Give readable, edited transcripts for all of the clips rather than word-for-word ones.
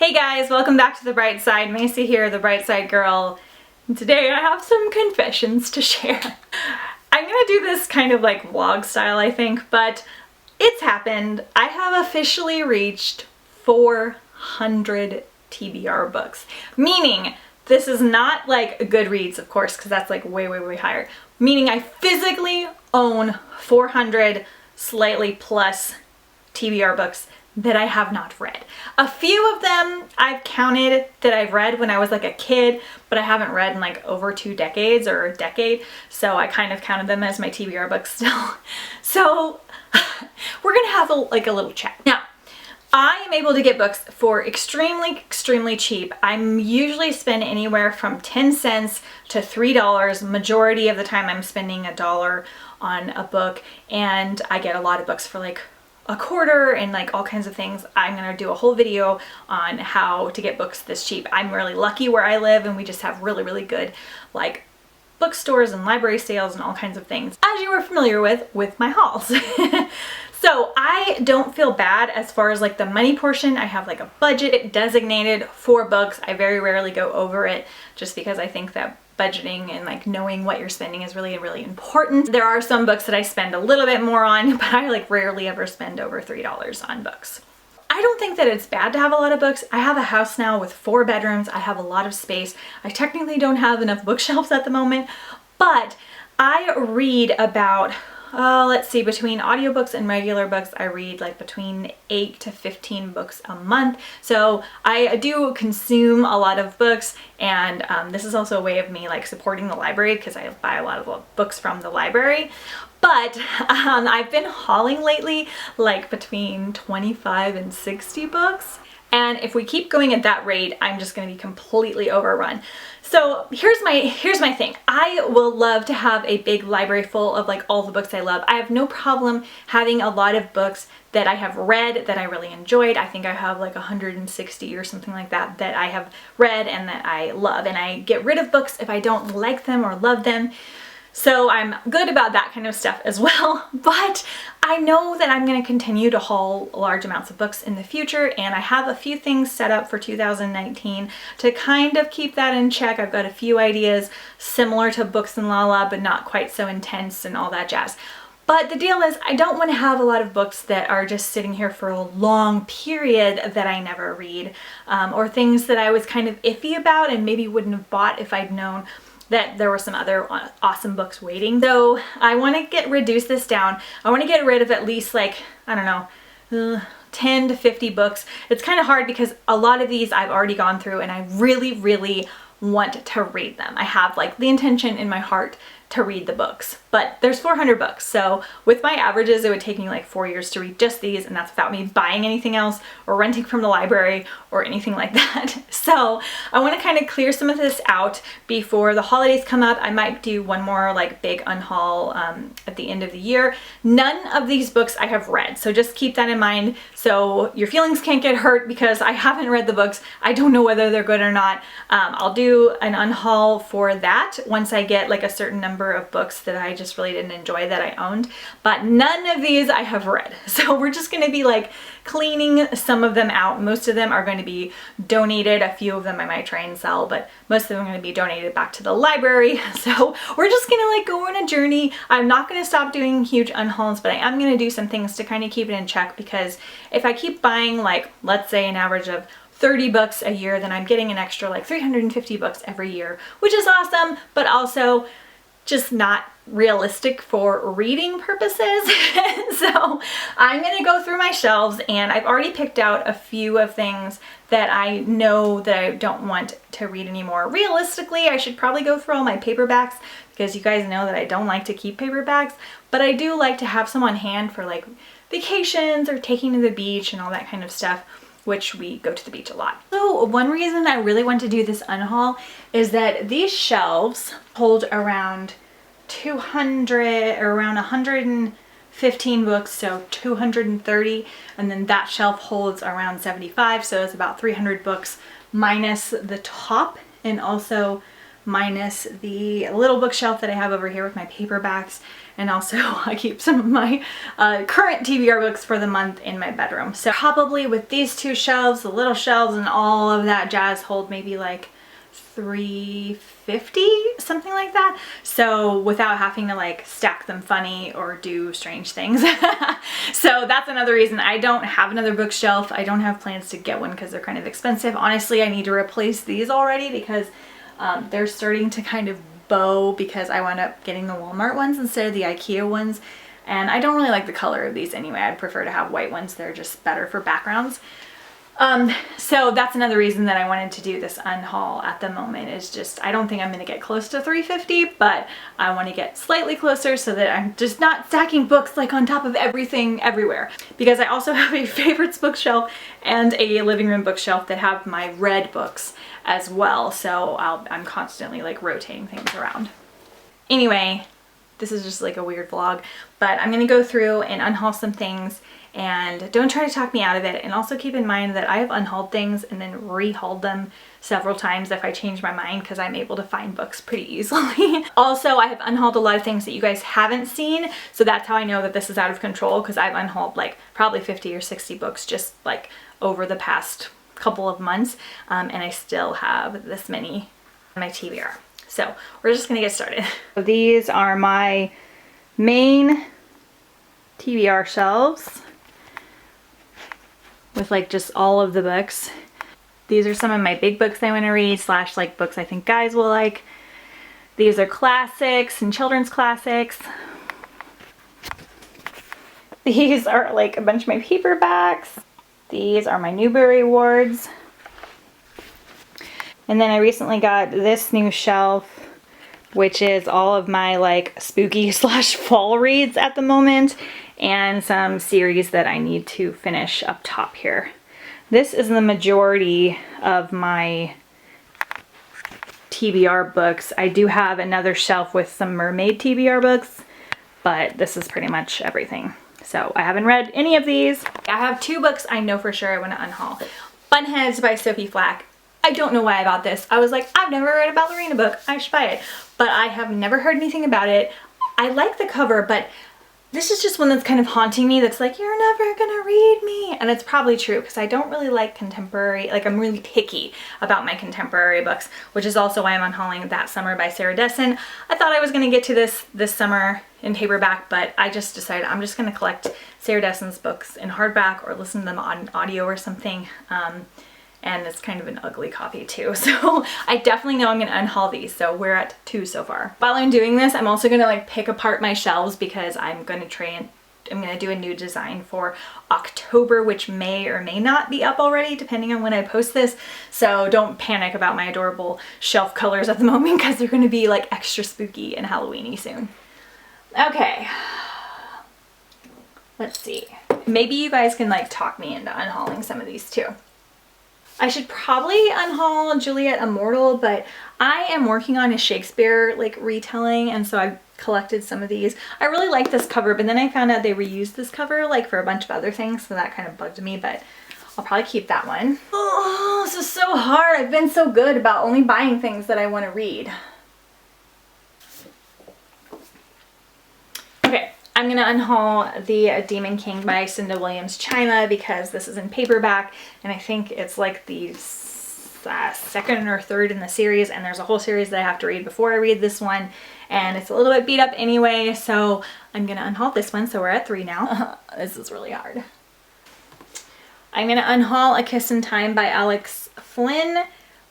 Hey guys, welcome back to The Bright Side. Macy here, The Bright Side Girl. And today I have some confessions to share. I'm gonna do this kind of like vlog style, I think, but it's happened. I have officially reached 400 TBR books, meaning this is not like Goodreads, of course, because that's like way higher. Meaning I physically own 400 slightly plus TBR books that I have not read. A few of them I've counted that I've read when I was like a kid, but I haven't read in like over 2 decades or a decade, so I kind of counted them as my TBR books still. So we're gonna have a little chat. Now, I am able to get books for extremely cheap. I'm usually spending anywhere from 10 cents to $3. Majority of the time I'm spending $1 on a book, and I get a lot of books for like a quarter and like all kinds of things. I'm gonna do a whole video on how to get books this cheap. I'm really lucky where I live, and we just have really good like bookstores and library sales and all kinds of things, as you are familiar with my hauls. So I don't feel bad as far as like the money portion. I have like a budget designated for books. I very rarely go over it, just because I think that budgeting and like knowing what you're spending is really important. There are some books that I spend a little bit more on, but I like rarely ever spend over $3 on books. I don't think that it's bad to have a lot of books. I have a house now with 4 bedrooms. I have a lot of space. I technically don't have enough bookshelves at the moment, but I read about let's see, between audiobooks and regular books, I read like between 8 to 15 books a month. So I do consume a lot of books, and this is also a way of me like supporting the library, because I buy a lot of books from the library. But I've been hauling lately like between 25 and 60 books. And if we keep going at that rate, I'm just going to be completely overrun. So here's my thing. I will love to have a big library full of like all the books I love. I have no problem having a lot of books that I have read that I really enjoyed. I think I have like 160 or something like that that I have read and that I love. And I get rid of books if I don't like them or love them. So I'm good about that kind of stuff as well, but I know that I'm going to continue to haul large amounts of books in the future, and I have a few things set up for 2019 to kind of keep that in check. I've got a few ideas similar to Books and Lala, but not quite so intense and all that jazz. But the deal is, I don't want to have a lot of books that are just sitting here for a long period that I never read, or things that I was kind of iffy about and maybe wouldn't have bought if I'd known that there were some other awesome books waiting. So I want to reduce this down. I want to get rid of at least like, I don't know, 10 to 50 books. It's kind of hard because a lot of these I've already gone through, and I really want to read them. I have like the intention in my heart to read the books, but there's 400 books. So with my averages, it would take me like 4 years to read just these, and that's without me buying anything else or renting from the library or anything like that. So I want to kind of clear some of this out before the holidays come up. I might do one more like big unhaul at the end of the year. None of these books I have read, so just keep that in mind. So your feelings can't get hurt because I haven't read the books. I don't know whether they're good or not. I'll do an unhaul for that once I get like a certain number of books that I just really didn't enjoy that I owned, but none of these I have read. So we're just going to be like cleaning some of them out. Most of them are going to be donated. A few of them I might try and sell, but most of them are going to be donated back to the library. So we're just going to like go on a journey. I'm not going to stop doing huge unhauls, but I am going to do some things to kind of keep it in check, because if I keep buying like, let's say an average of 30 books a year, then I'm getting an extra like 350 books every year, which is awesome, but also just not realistic for reading purposes. So I'm going to go through my shelves, and I've already picked out a few of things that I know that I don't want to read anymore. Realistically, I should probably go through all my paperbacks, because you guys know that I don't like to keep paperbacks, but I do like to have some on hand for like vacations or taking to the beach and all that kind of stuff, which we go to the beach a lot. So one reason I really want to do this unhaul is that these shelves hold around 200 or around 115 books, so 230, and then that shelf holds around 75, so it's about 300 books minus the top, and also minus the little bookshelf that I have over here with my paperbacks. and also I keep some of my current TBR books for the month in my bedroom. So probably with these two shelves, the little shelves and all of that jazz hold maybe like 350, something like that. So without having to like stack them funny or do strange things. So that's another reason I don't have another bookshelf. I don't have plans to get one because they're kind of expensive. Honestly, I need to replace these already because they're starting to kind of bow because I wound up getting the Walmart ones instead of the IKEA ones. And I don't really like the color of these anyway. I'd prefer to have white ones. They're just better for backgrounds. So that's another reason that I wanted to do this unhaul at the moment, is just, I don't think I'm going to get close to 350, but I want to get slightly closer so that I'm just not stacking books like on top of everything everywhere. Because I also have a favorites bookshelf and a living room bookshelf that have my read books as well. So I'm constantly like rotating things around. Anyway, this is just like a weird vlog, but I'm going to go through and unhaul some things. And don't try to talk me out of it. And also keep in mind that I have unhauled things and then rehauled them several times if I change my mind, because I'm able to find books pretty easily. Also, I have unhauled a lot of things that you guys haven't seen. So that's how I know that this is out of control, because I've unhauled like probably 50 or 60 books just like over the past couple of months. And I still have this many on my TBR. So we're just gonna get started. These are my main TBR shelves with like just all of the books. These are some of my big books I want to read / like books I think guys will like. These are classics and children's classics. These are like a bunch of my paperbacks. These are my Newbery Awards. And then I recently got this new shelf, which is all of my like spooky / fall reads at the moment, and some series that I need to finish up top here. This is the majority of my TBR books. I do have another shelf with some mermaid TBR books, but this is pretty much everything. So I haven't read any of these. I have two books I know for sure I want to unhaul. Bunheads by Sophie Flack. I don't know why I bought this. I was like, I've never read a ballerina book, I should buy it. But I have never heard anything about it. I like the cover, but this is just one that's kind of haunting me, that's like, you're never gonna read me. And it's probably true, because I don't really like contemporary, like I'm really picky about my contemporary books, which is also why I'm unhauling That Summer by Sarah Dessen. I thought I was gonna get to this summer in paperback, but I just decided I'm just gonna collect Sarah Dessen's books in hardback or listen to them on audio or something. And it's kind of an ugly copy too. So I definitely know I'm gonna unhaul these. So we're at 2 so far. While I'm doing this, I'm also gonna like pick apart my shelves, because I'm gonna do a new design for October, which may or may not be up already depending on when I post this. So don't panic about my adorable shelf colors at the moment, because they're gonna be like extra spooky and Halloweeny soon. Okay, let's see. Maybe you guys can like talk me into unhauling some of these too. I should probably unhaul Juliet Immortal, but I am working on a Shakespeare like retelling, and so I collected some of these. I really like this cover, but then I found out they reused this cover like for a bunch of other things, so that kind of bugged me, but I'll probably keep that one. Oh, this is so hard. I've been so good about only buying things that I want to read. Okay. I'm gonna unhaul the Demon King by Cinda Williams China, because this is in paperback, and I think it's like the second or third in the series, and there's a whole series that I have to read before I read this one, and it's a little bit beat up anyway, so I'm gonna unhaul this one. So we're at 3 now. This is really hard. I'm gonna unhaul A Kiss in Time by Alex Flynn.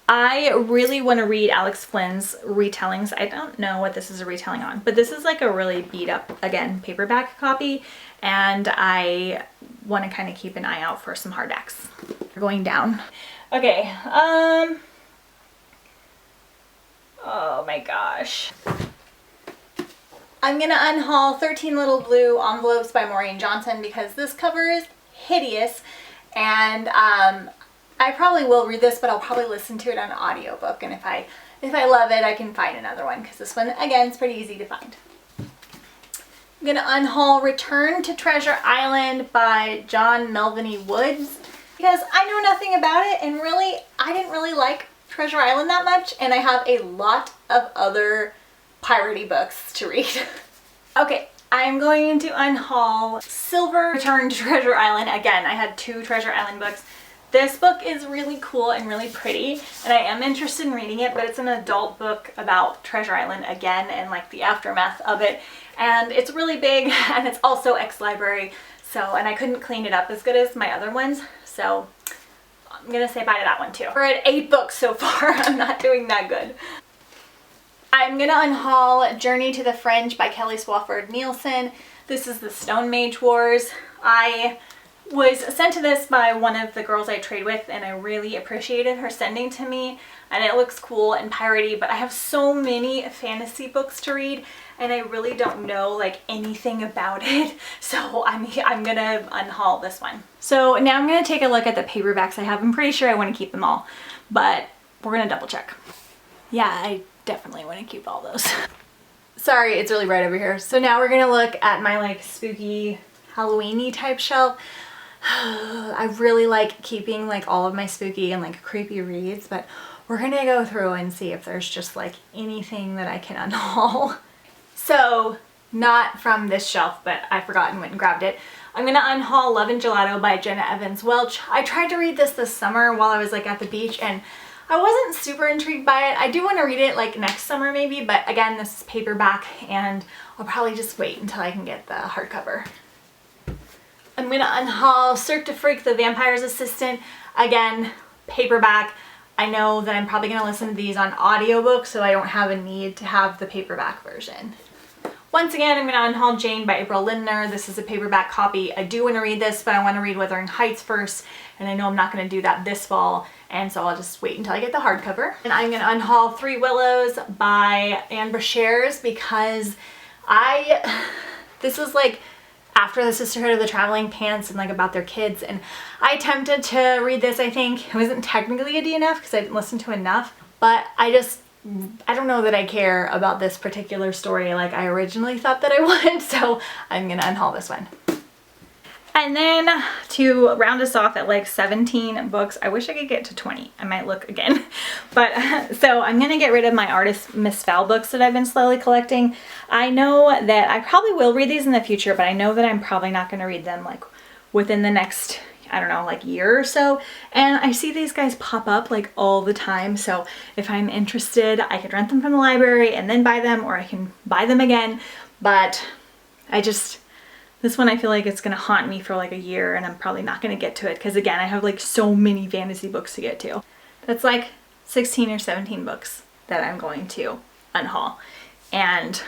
I really want to read Alex Flynn's retellings. I don't know what this is a retelling on, but this is like a really beat up, again, paperback copy, and I want to kind of keep an eye out for some hardbacks. We're going down. Okay, oh my gosh. I'm gonna unhaul 13 Little Blue Envelopes by Maureen Johnson, because this cover is hideous, and I probably will read this, but I'll probably listen to it on an audiobook, and if I love it, I can find another one, because this one, again, is pretty easy to find. I'm gonna unhaul Return to Treasure Island by John Melviny Woods, because I know nothing about it, and really, I didn't really like Treasure Island that much, and I have a lot of other piratey books to read. Okay, I'm going to unhaul Silver Return to Treasure Island. Again, I had 2 Treasure Island books. This book is really cool and really pretty, and I am interested in reading it, but it's an adult book about Treasure Island again and like the aftermath of it. And it's really big, and it's also ex-library, so, and I couldn't clean it up as good as my other ones, so I'm gonna say bye to that one too. We're at 8 books so far. I'm not doing that good. I'm gonna unhaul Journey to the Fringe by Kelly Swafford Nielsen. This is the Stone Mage Wars. I was sent to this by one of the girls I trade with, and I really appreciated her sending to me, and it looks cool and piratey, but I have so many fantasy books to read and I really don't know like anything about it, so I'm gonna unhaul this one. So now I'm gonna take a look at the paperbacks I have. I'm pretty sure I want to keep them all, but we're gonna double check. Yeah, I definitely want to keep all those. Sorry, it's really bright over here. So now we're gonna look at my like spooky Halloween-y type shelf. I really like keeping like all of my spooky and like creepy reads, but we're gonna go through and see if there's just like anything that I can unhaul. So not from this shelf, but I forgot and went and grabbed it. I'm gonna unhaul Love and Gelato by Jenna Evans Welch. I tried to read this summer while I was like at the beach, and I wasn't super intrigued by it. I do want to read it like next summer maybe, but again, this is paperback and I'll probably just wait until I can get the hardcover. I'm gonna unhaul Cirque du Freak, The Vampire's Assistant. Again, paperback. I know that I'm probably gonna listen to these on audiobook, so I don't have a need to have the paperback version. Once again, I'm gonna unhaul Jane by April Lindner. This is a paperback copy. I do wanna read this, but I wanna read Wuthering Heights first, and I know I'm not gonna do that this fall, and so I'll just wait until I get the hardcover. And I'm gonna unhaul Three Willows by Anne Brashares because this was like after the Sisterhood of the Traveling Pants and like about their kids, and I attempted to read this. I think it wasn't technically a DNF because I didn't listen to enough, but I don't know that I care about this particular story like I originally thought that I would, so I'm gonna unhaul this one. And then to round us off at like 17 books, I wish I could get to 20. I might look again. But so I'm gonna get rid of my Artist Miss Fowl books that I've been slowly collecting. I know that I probably will read these in the future, but I know that I'm probably not gonna read them like within the next, I don't know, like year or so. And I see these guys pop up like all the time. So if I'm interested, I could rent them from the library and then buy them, or I can buy them again. But this one I feel like it's gonna haunt me for like a year, and I'm probably not gonna get to it because again, I have like so many fantasy books to get to. That's like 16 or 17 books that I'm going to unhaul. And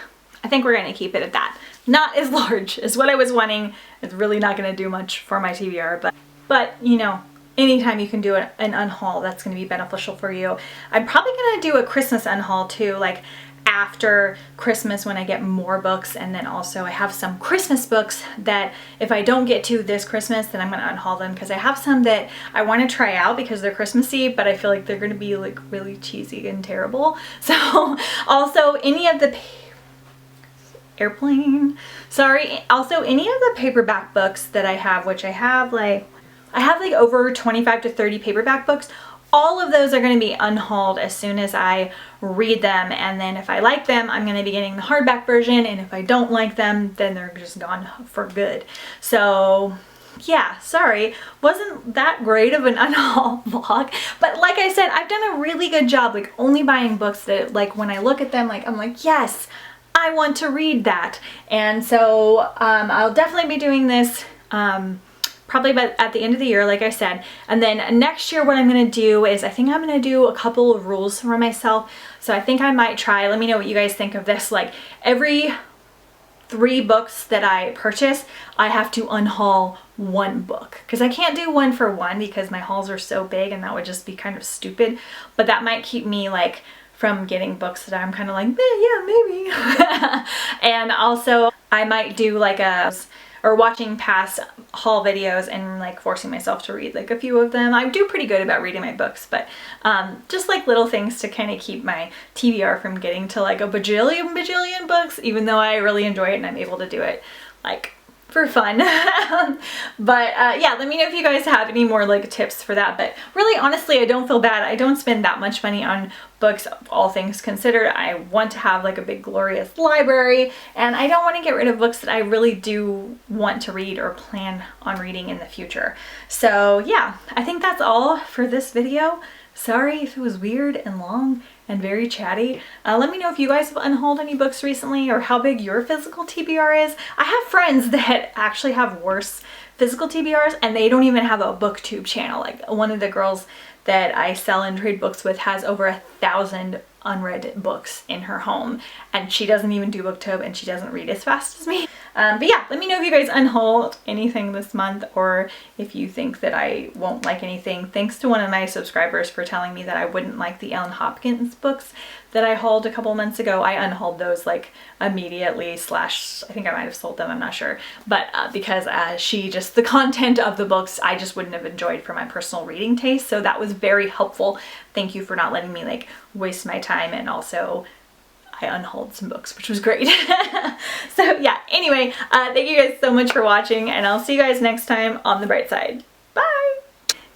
I think we're gonna keep it at that. Not as large as what I was wanting. It's really not gonna do much for my TBR, but you know, anytime you can do an unhaul, that's gonna be beneficial for you. I'm probably gonna do a Christmas unhaul too, like after Christmas when I get more books, and then also I have some Christmas books that if I don't get to this Christmas, then I'm gonna unhaul them because I have some that I want to try out because they're Christmassy, but I feel like they're gonna be like really cheesy and terrible. So also any of the also any of the paperback books that I have, which I have like over 25 to 30 paperback books. All of those are going to be unhauled as soon as I read them, and then if I like them, I'm going to be getting the hardback version, and if I don't like them, then they're just gone for good. So yeah, sorry, wasn't that great of an unhaul vlog, but like I said, I've done a really good job like only buying books that like when I look at them, like I'm like, yes, I want to read that. And so I'll definitely be doing this probably at the end of the year, like I said. And then next year what I'm going to do is I think I'm going to do a couple of rules for myself. So I think I might try, let me know what you guys think of this, like every 3 books that I purchase, I have to unhaul 1 book. Because I can't do 1 for 1 because my hauls are so big and that would just be kind of stupid. But that might keep me like from getting books that I'm kind of like, yeah, maybe. And also I might do like or watching past haul videos and like forcing myself to read like a few of them. I do pretty good about reading my books, but just like little things to kind of keep my TBR from getting to like a bajillion books, even though I really enjoy it and I'm able to do it like for fun. Yeah, let me know if you guys have any more like tips for that. But really, honestly, I don't feel bad. I don't spend that much money on books, all things considered. I want to have like a big glorious library, and I don't want to get rid of books that I really do want to read or plan on reading in the future. So yeah, I think that's all for this video. Sorry if it was weird and long and very chatty. Let me know if you guys have unhauled any books recently or how big your physical TBR is. I have friends that actually have worse physical TBRs and they don't even have a booktube channel. Like one of the girls that I sell and trade books with has over 1,000 unread books in her home, and she doesn't even do booktube and she doesn't read as fast as me. But yeah, let me know if you guys unhauled anything this month or if you think that I won't like anything. Thanks to one of my subscribers for telling me that I wouldn't like the Ellen Hopkins books that I hauled a couple months ago. I unhauled those like immediately, slash I think I might have sold them, I'm not sure. But because the content of the books I just wouldn't have enjoyed for my personal reading taste. So that was very helpful. Thank you for not letting me like waste my time, and also I unhauled some books, which was great. So yeah, anyway, thank you guys so much for watching, and I'll see you guys next time on the bright side. Bye!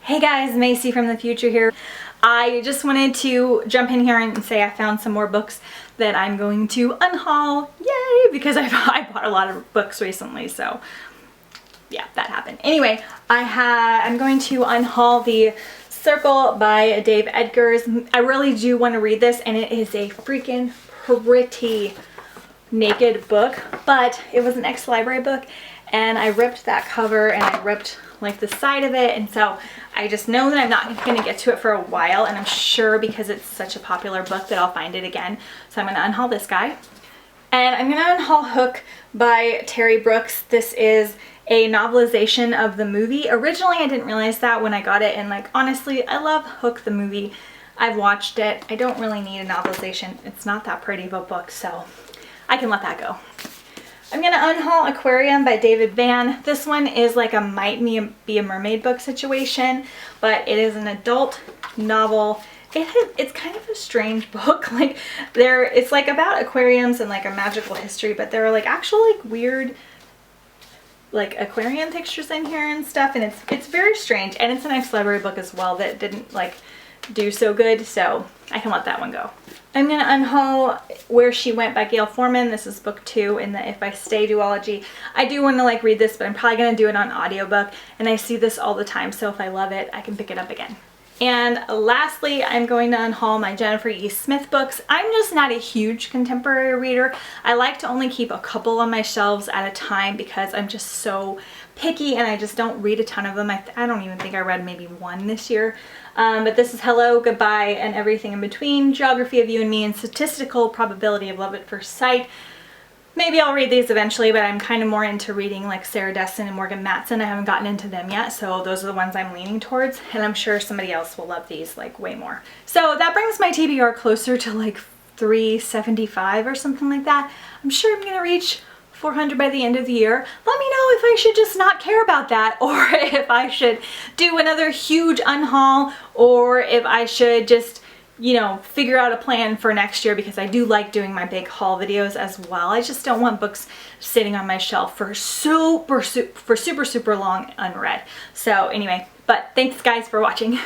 Hey guys, Macy from the future here. I just wanted to jump in here and say I found some more books that I'm going to unhaul. Yay! Because I bought a lot of books recently, so yeah, that happened. Anyway, I'm going to unhaul the Circle by Dave Edgars. I really do want to read this, and it is a freaking pretty naked book, but it was an ex-library book, and I ripped that cover and I ripped like the side of it, and so I just know that I'm not going to get to it for a while, and I'm sure because it's such a popular book that I'll find it again. So I'm going to unhaul this guy, and I'm going to unhaul Hook by Terry Brooks. This is a novelization of the movie. Originally I didn't realize that when I got it, and like honestly I love Hook the movie. I've watched it. I don't really need a novelization. It's not that pretty of a book, so I can let that go. I'm gonna unhaul Aquarium by David Van. This one is like a Might Be a Mermaid book situation, but it is an adult novel. It's kind of a strange book. Like it's like about aquariums and like a magical history, but there are like actual like weird like aquarium pictures in here and stuff, and it's very strange, and it's an ex-library book as well that didn't like do so good, so I can let that one go. I'm gonna unhaul Where She Went by Gail Forman. This is book 2 in the If I Stay duology. I do want to like read this, but I'm probably gonna do it on audiobook, and I see this all the time, so if I love it I can pick it up again. And lastly, I'm going to unhaul my Jennifer E. Smith books. I'm just not a huge contemporary reader. I like to only keep a couple on my shelves at a time because I'm just so picky and I just don't read a ton of them. I don't even think I read maybe one this year. But this is Hello, Goodbye, and Everything in Between, Geography of You and Me, and Statistical Probability of Love at First Sight. Maybe I'll read these eventually, but I'm kind of more into reading like Sarah Dessen and Morgan Matson. I haven't gotten into them yet, so those are the ones I'm leaning towards, and I'm sure somebody else will love these like way more. So that brings my TBR closer to like 375 or something like that. I'm sure I'm gonna reach 400 by the end of the year. Let me know if I should just not care about that, or if I should do another huge unhaul, or if I should just, you know, figure out a plan for next year, because I do like doing my big haul videos as well. I just don't want books sitting on my shelf for super long unread. So anyway, but thanks guys for watching.